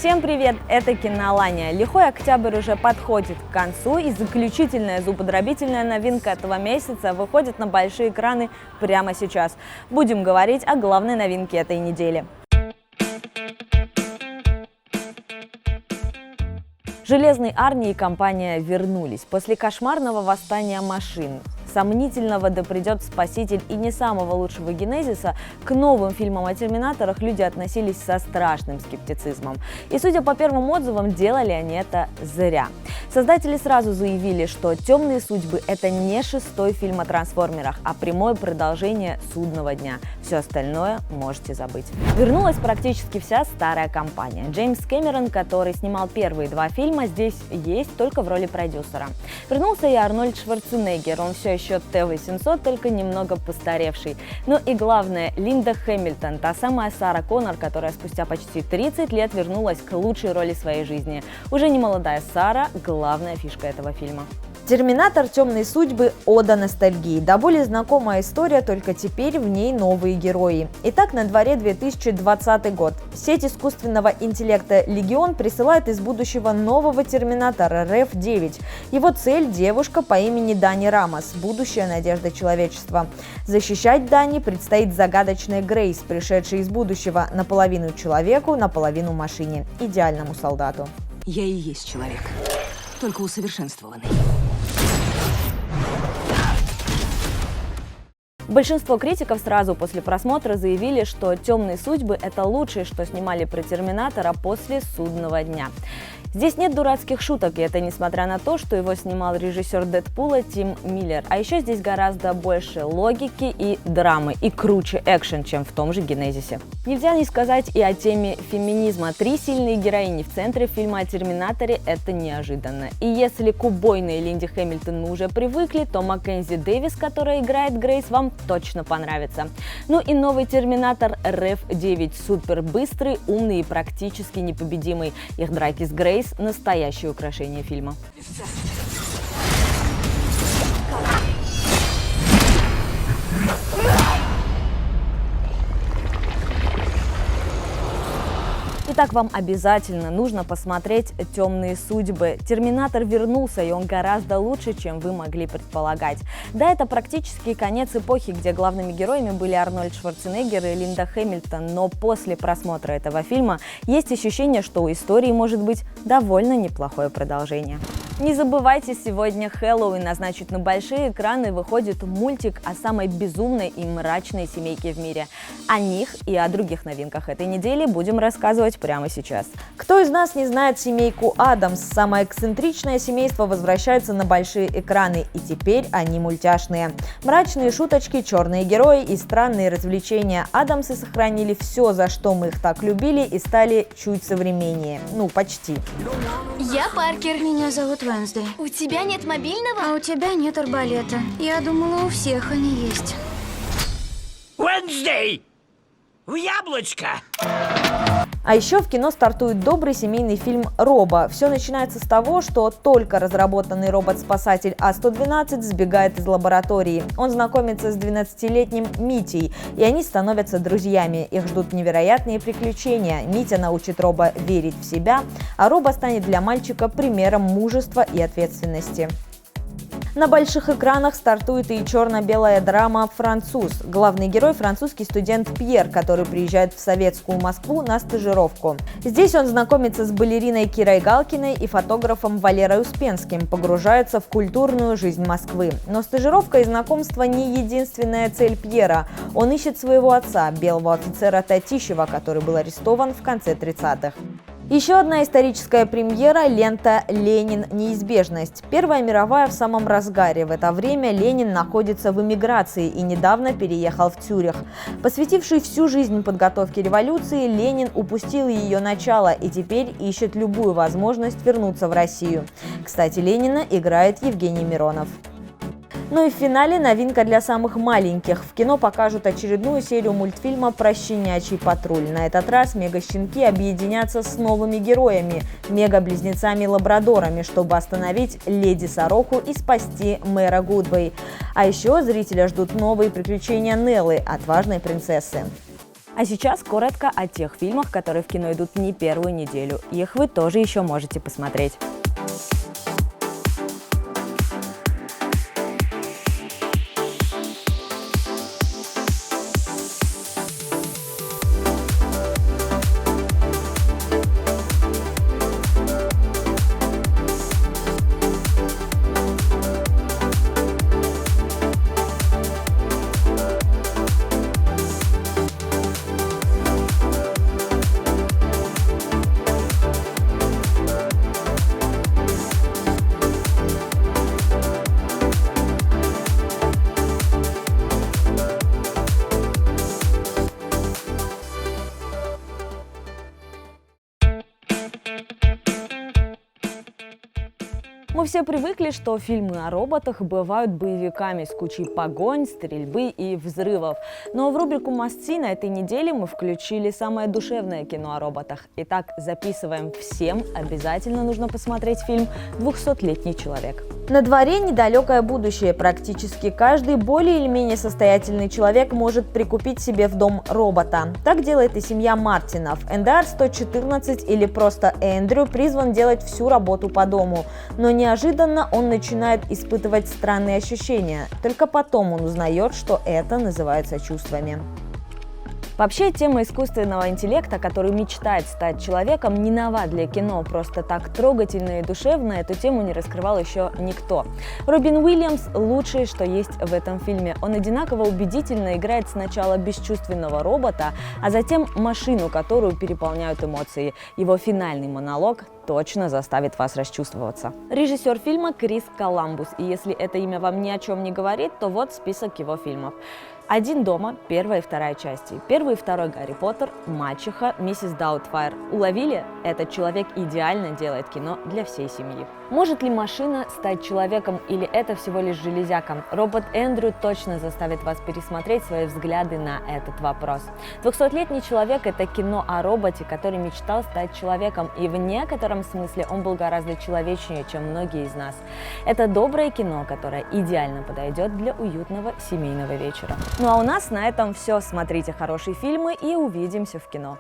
Всем привет, это Кинолания. Лихой октябрь уже подходит к концу, и заключительная зубодробительная новинка этого месяца выходит на большие экраны прямо сейчас. Будем говорить о главной новинке этой недели. Железной Арни и компания вернулись после кошмарного восстания машин, сомнительного «Да придет спаситель» и не самого лучшего генезиса. К новым фильмам о терминаторах люди относились со страшным скептицизмом. И, судя по первым отзывам, делали они это зря. Создатели сразу заявили, что «Темные судьбы» — это не шестой фильм о трансформерах, а прямое продолжение «Судного дня». Все остальное можете забыть. Вернулась практически вся старая компания. Джеймс Кэмерон, который снимал первые два фильма, здесь есть только в роли продюсера. Вернулся и Арнольд Шварценеггер, он все еще Т-800, только немного постаревший. Ну и главное, Линда Хэмилтон, та самая Сара Коннор, которая спустя почти 30 лет вернулась к лучшей роли своей жизни. Уже не молодая Сара – главная фишка этого фильма. «Терминатор. Темные судьбы» – ода ностальгии. Да более знакомая история, только теперь в ней новые герои. Итак, на дворе 2020 год. Сеть искусственного интеллекта «Легион» присылает из будущего нового терминатора РЭФ-9. Его цель – девушка по имени Дани Рамос, будущая надежда человечества. Защищать Дани предстоит загадочная Грейс, пришедшая из будущего, наполовину человеку, наполовину машине, идеальному солдату. Я и есть человек, только усовершенствованный. Большинство критиков сразу после просмотра заявили, что «Темные судьбы» — это лучшее, что снимали про Терминатора после «Судного дня». Здесь нет дурацких шуток, и это несмотря на то, что его снимал режиссер «Дэдпула» Тим Миллер. А еще здесь гораздо больше логики и драмы, и круче экшен, чем в том же «Генезисе». Нельзя не сказать и о теме феминизма. 3 сильные героини в центре фильма о Терминаторе – это неожиданно. И если к убойной Линде Хэмилтон мы уже привыкли, то Маккензи Дэвис, которая играет Грейс, вам точно понравится. Ну и новый Терминатор РЭФ-9 супер быстрый, умный и практически непобедимый. Их драки с Грейс – настоящее украшение фильма. Итак, вам обязательно нужно посмотреть «Темные судьбы». Терминатор вернулся, и он гораздо лучше, чем вы могли предполагать. Да, это практически конец эпохи, где главными героями были Арнольд Шварценеггер и Линда Хэмилтон, но после просмотра этого фильма есть ощущение, что у истории может быть довольно неплохое продолжение. Не забывайте, сегодня Хэллоуин, а значит, на большие экраны выходит мультик о самой безумной и мрачной семейке в мире. О них и о других новинках этой недели будем рассказывать прямо сейчас. Кто из нас не знает семейку Адамс? Самое эксцентричное семейство возвращается на большие экраны, и теперь они мультяшные. Мрачные шуточки, черные герои и странные развлечения. Адамсы сохранили все, за что мы их так любили, и стали чуть современнее. Ну, почти. Я Паркер. Меня зовут Венсдей. У тебя нет мобильного? А у тебя нет арбалета. Я думала, у всех они есть. Wednesday! В яблочко! А еще в кино стартует добрый семейный фильм «Робо». Все начинается с того, что только разработанный робот-спасатель А-112 сбегает из лаборатории. Он знакомится с 12-летним Митей, и они становятся друзьями. Их ждут невероятные приключения. Митя научит Робо верить в себя, а Робо станет для мальчика примером мужества и ответственности. На больших экранах стартует и черно-белая драма «Француз». Главный герой – французский студент Пьер, который приезжает в советскую Москву на стажировку. Здесь он знакомится с балериной Кирой Галкиной и фотографом Валерой Успенским, погружается в культурную жизнь Москвы. Но стажировка и знакомство не единственная цель Пьера. Он ищет своего отца, белого офицера Татищева, который был арестован в конце 30-х. Еще одна историческая премьера – лента «Ленин. Неизбежность». Первая мировая в самом разгаре. В это время Ленин находится в эмиграции и недавно переехал в Цюрих. Посвятивший всю жизнь подготовке революции, Ленин упустил ее начало и теперь ищет любую возможность вернуться в Россию. Кстати, Ленина играет Евгений Миронов. Ну и в финале новинка для самых маленьких. В кино покажут очередную серию мультфильма про щенячий патруль. На этот раз мега-щенки объединятся с новыми героями – мега-близнецами-лабрадорами, чтобы остановить леди Сороху и спасти мэра Гудвей. А еще зрителя ждут новые приключения Неллы, отважной принцессы. А сейчас коротко о тех фильмах, которые в кино идут не первую неделю. Их вы тоже еще можете посмотреть. Мы все привыкли, что фильмы о роботах бывают боевиками с кучей погонь, стрельбы и взрывов. Но в рубрику Must See на этой неделе мы включили самое душевное кино о роботах. Итак, записываем: всем обязательно нужно посмотреть фильм «200-летний человек». На дворе недалекое будущее. Практически каждый более или менее состоятельный человек может прикупить себе в дом робота. Так делает и семья Мартинов. НДР-114 или просто Эндрю призван делать всю работу по дому. Но неожиданно он начинает испытывать странные ощущения. Только потом он узнает, что это называется чувствами. Вообще, тема искусственного интеллекта, который мечтает стать человеком, не нова для кино. Просто так трогательно и душевно эту тему не раскрывал еще никто. Робин Уильямс – лучшее, что есть в этом фильме. Он одинаково убедительно играет сначала бесчувственного робота, а затем машину, которую переполняют эмоции. Его финальный монолог точно заставит вас расчувствоваться. Режиссер фильма Крис Коламбус. И если это имя вам ни о чем не говорит, то вот список его фильмов. «Один дома», первая и вторая части. Первый и второй Гарри Поттер, «Мачеха», «Миссис Даутфайр». Уловили? Этот человек идеально делает кино для всей семьи. Может ли машина стать человеком или это всего лишь железяка? Робот Эндрю точно заставит вас пересмотреть свои взгляды на этот вопрос. «200-летний человек» — это кино о роботе, который мечтал стать человеком, и в некотором смысле он был гораздо человечнее, чем многие из нас. Это доброе кино, которое идеально подойдет для уютного семейного вечера. Ну а у нас на этом все. Смотрите хорошие фильмы и увидимся в кино.